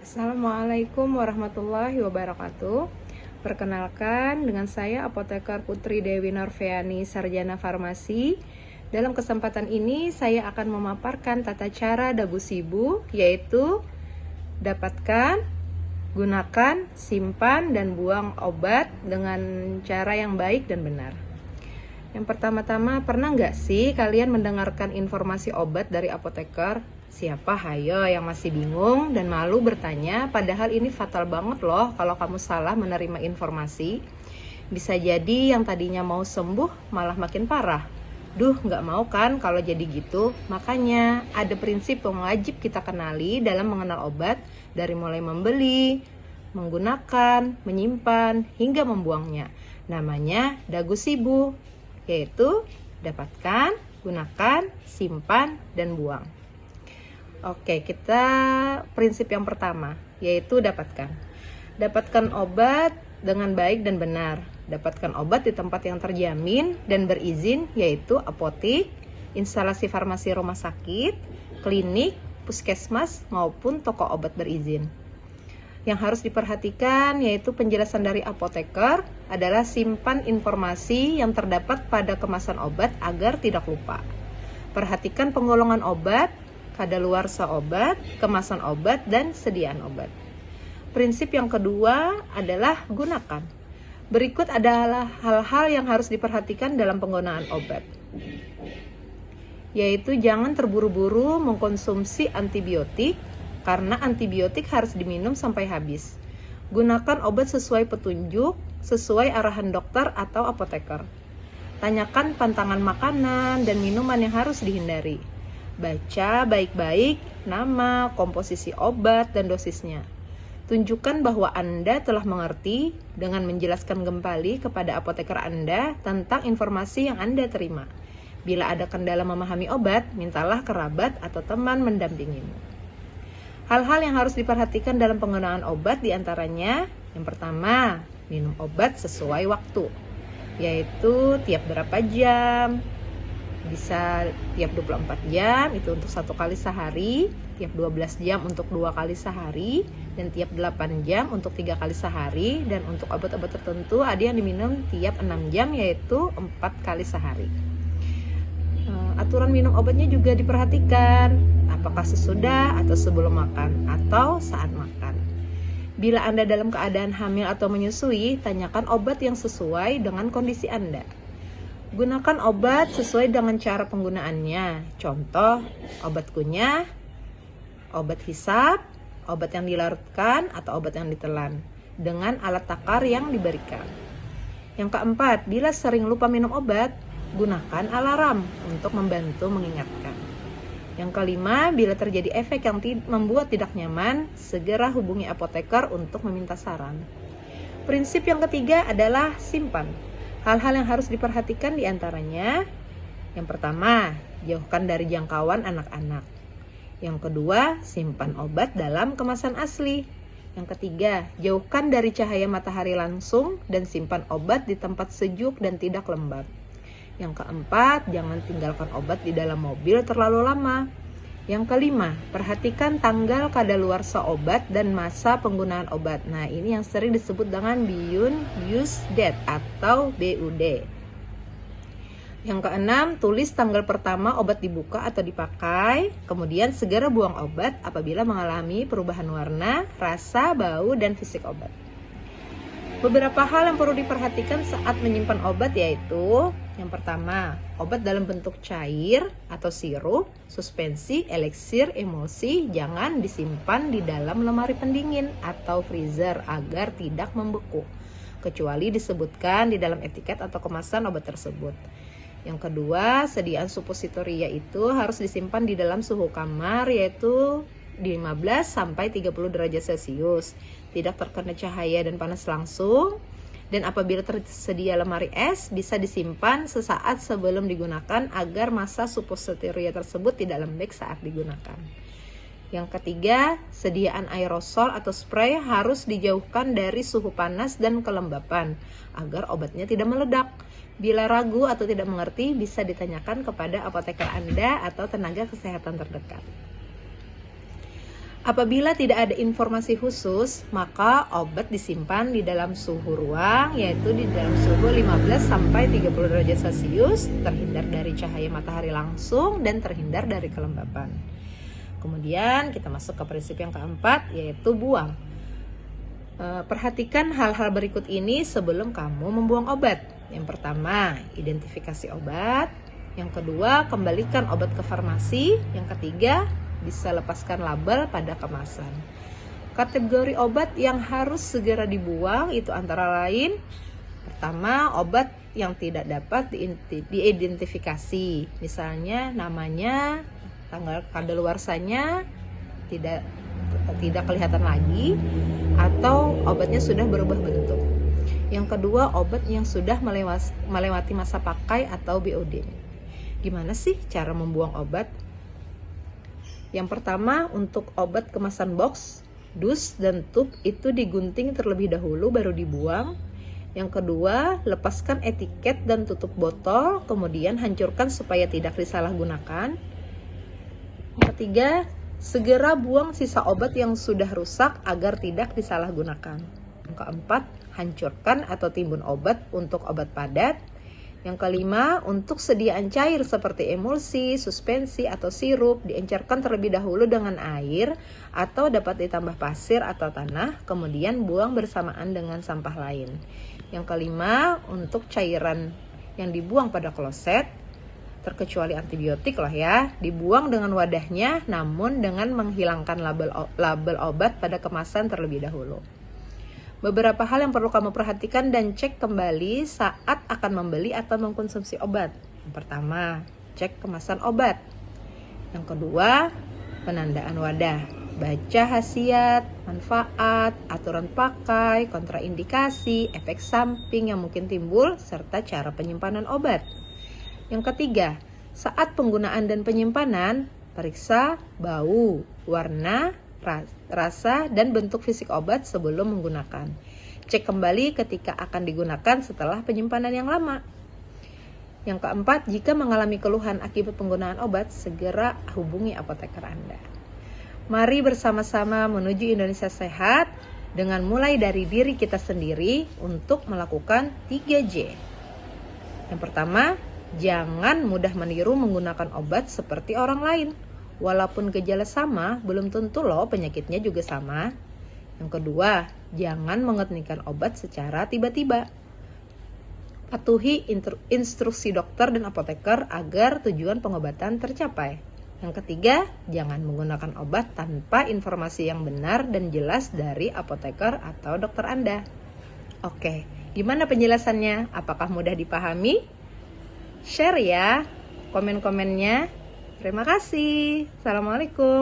Assalamualaikum warahmatullahi wabarakatuh. Perkenalkan, dengan saya Apoteker Putri Dewi Norveani, Sarjana Farmasi. Dalam kesempatan ini saya akan memaparkan tata cara dagu sibu, yaitu dapatkan, gunakan, simpan, dan buang obat dengan cara yang baik dan benar. Yang pertama-tama, pernah nggak sih kalian mendengarkan informasi obat dari apoteker? Siapa hayo yang masih bingung dan malu bertanya, padahal ini fatal banget loh kalau kamu salah menerima informasi. Bisa jadi yang tadinya mau sembuh malah makin parah. Duh, nggak mau kan kalau jadi gitu. Makanya ada prinsip yang wajib kita kenali dalam mengenal obat, dari mulai membeli, menggunakan, menyimpan, hingga membuangnya. Namanya dagu sibu, yaitu dapatkan, gunakan, simpan, dan buang. Oke, kita prinsip yang pertama, yaitu dapatkan. Dapatkan obat dengan baik dan benar. Dapatkan obat di tempat yang terjamin dan berizin, yaitu apotik, instalasi farmasi rumah sakit, klinik, puskesmas, maupun toko obat berizin. Yang harus diperhatikan yaitu penjelasan dari apoteker adalah simpan informasi yang terdapat pada kemasan obat agar tidak lupa. Perhatikan penggolongan obat, kadaluarsa obat, kemasan obat, dan sediaan obat. Prinsip yang kedua adalah gunakan. Berikut adalah hal-hal yang harus diperhatikan dalam penggunaan obat, yaitu jangan terburu-buru mengkonsumsi antibiotik, karena antibiotik harus diminum sampai habis. Gunakan obat sesuai petunjuk, sesuai arahan dokter atau apoteker. Tanyakan pantangan makanan dan minuman yang harus dihindari. Baca baik-baik nama, komposisi obat, dan dosisnya. Tunjukkan bahwa Anda telah mengerti dengan menjelaskan kembali kepada apoteker Anda tentang informasi yang Anda terima. Bila ada kendala memahami obat, mintalah kerabat atau teman mendampingimu. Hal-hal yang harus diperhatikan dalam penggunaan obat diantaranya, yang pertama, minum obat sesuai waktu, yaitu tiap berapa jam, bisa tiap 24 jam itu untuk 1 kali sehari, tiap 12 jam untuk 2 kali sehari, dan tiap 8 jam untuk 3 kali sehari. Dan untuk obat-obat tertentu ada yang diminum tiap 6 jam yaitu 4 kali sehari. Aturan minum obatnya juga diperhatikan, apakah sesudah atau sebelum makan atau saat makan. Bila Anda dalam keadaan hamil atau menyusui, tanyakan obat yang sesuai dengan kondisi Anda. Gunakan obat sesuai dengan cara penggunaannya. Contoh, obat kunyah, obat hisap, obat yang dilarutkan, atau obat yang ditelan dengan alat takar yang diberikan. Yang keempat, bila sering lupa minum obat, gunakan alarm untuk membantu mengingatkan. Yang kelima, bila terjadi efek yang membuat tidak nyaman, segera hubungi apoteker untuk meminta saran. Prinsip yang ketiga adalah simpan. Hal-hal yang harus diperhatikan diantaranya, yang pertama, jauhkan dari jangkauan anak-anak. Yang kedua, simpan obat dalam kemasan asli. Yang ketiga, jauhkan dari cahaya matahari langsung dan simpan obat di tempat sejuk dan tidak lembab. Yang keempat, jangan tinggalkan obat di dalam mobil terlalu lama. Yang kelima, perhatikan tanggal kadaluarsa obat dan masa penggunaan obat. Nah, ini yang sering disebut dengan Beyond Use Date atau BUD. Yang keenam, tulis tanggal pertama obat dibuka atau dipakai, kemudian segera buang obat apabila mengalami perubahan warna, rasa, bau, dan fisik obat. Beberapa hal yang perlu diperhatikan saat menyimpan obat yaitu, yang pertama, obat dalam bentuk cair atau sirup, suspensi, eliksir, emulsi jangan disimpan di dalam lemari pendingin atau freezer agar tidak membeku, kecuali disebutkan di dalam etiket atau kemasan obat tersebut. Yang kedua, sediaan supositoria itu harus disimpan di dalam suhu kamar yaitu di 15 sampai 30 derajat Celcius, tidak terkena cahaya dan panas langsung. Dan apabila tersedia lemari es, bisa disimpan sesaat sebelum digunakan agar massa supositoria tersebut tidak lembek saat digunakan. Yang ketiga, sediaan aerosol atau spray harus dijauhkan dari suhu panas dan kelembapan agar obatnya tidak meledak. Bila ragu atau tidak mengerti, bisa ditanyakan kepada apoteker Anda atau tenaga kesehatan terdekat. Apabila tidak ada informasi khusus, maka obat disimpan di dalam suhu ruang, yaitu di dalam suhu 15 sampai 30 derajat Celcius, terhindar dari cahaya matahari langsung dan terhindar dari kelembapan. Kemudian kita masuk ke prinsip yang keempat, yaitu buang. Perhatikan hal-hal berikut ini sebelum kamu membuang obat. Yang pertama, identifikasi obat. Yang kedua, kembalikan obat ke farmasi. Yang ketiga, bisa lepaskan label pada kemasan. Kategori obat yang harus segera dibuang itu antara lain: pertama, obat yang tidak dapat diidentifikasi, misalnya namanya, tanggal kadaluarsanya tidak kelihatan lagi, atau obatnya sudah berubah bentuk. Yang kedua, obat yang sudah melewati masa pakai atau BOD. Gimana sih cara membuang obat? Yang pertama, untuk obat kemasan box, dus, dan tube itu digunting terlebih dahulu baru dibuang. Yang kedua, lepaskan etiket dan tutup botol, kemudian hancurkan supaya tidak disalahgunakan. Yang ketiga, segera buang sisa obat yang sudah rusak agar tidak disalahgunakan. Yang keempat, hancurkan atau timbun obat untuk obat padat. Yang kelima, untuk sediaan cair seperti emulsi, suspensi, atau sirup, diencerkan terlebih dahulu dengan air atau dapat ditambah pasir atau tanah, kemudian buang bersamaan dengan sampah lain. Yang kelima, untuk cairan yang dibuang pada kloset, terkecuali antibiotik loh ya, dibuang dengan wadahnya namun dengan menghilangkan label obat pada kemasan terlebih dahulu. Beberapa hal yang perlu kamu perhatikan dan cek kembali saat akan membeli atau mengkonsumsi obat. Yang pertama, cek kemasan obat. Yang kedua, penandaan wadah. Baca khasiat, manfaat, aturan pakai, kontraindikasi, efek samping yang mungkin timbul, serta cara penyimpanan obat. Yang ketiga, saat penggunaan dan penyimpanan, periksa bau, warna, rasa, dan bentuk fisik obat sebelum menggunakan. Cek kembali ketika akan digunakan setelah penyimpanan yang lama. Yang keempat, jika mengalami keluhan akibat penggunaan obat, segera hubungi apoteker Anda. Mari bersama-sama menuju Indonesia sehat dengan mulai dari diri kita sendiri untuk melakukan 3J. Yang pertama, jangan mudah meniru menggunakan obat seperti orang lain. Walaupun gejala sama, belum tentu loh penyakitnya juga sama. Yang kedua, jangan menghentikan obat secara tiba-tiba. Patuhi instruksi dokter dan apoteker agar tujuan pengobatan tercapai. Yang ketiga, jangan menggunakan obat tanpa informasi yang benar dan jelas dari apoteker atau dokter Anda. Oke, gimana penjelasannya? Apakah mudah dipahami? Share ya komen-komennya. Terima kasih. Assalamualaikum.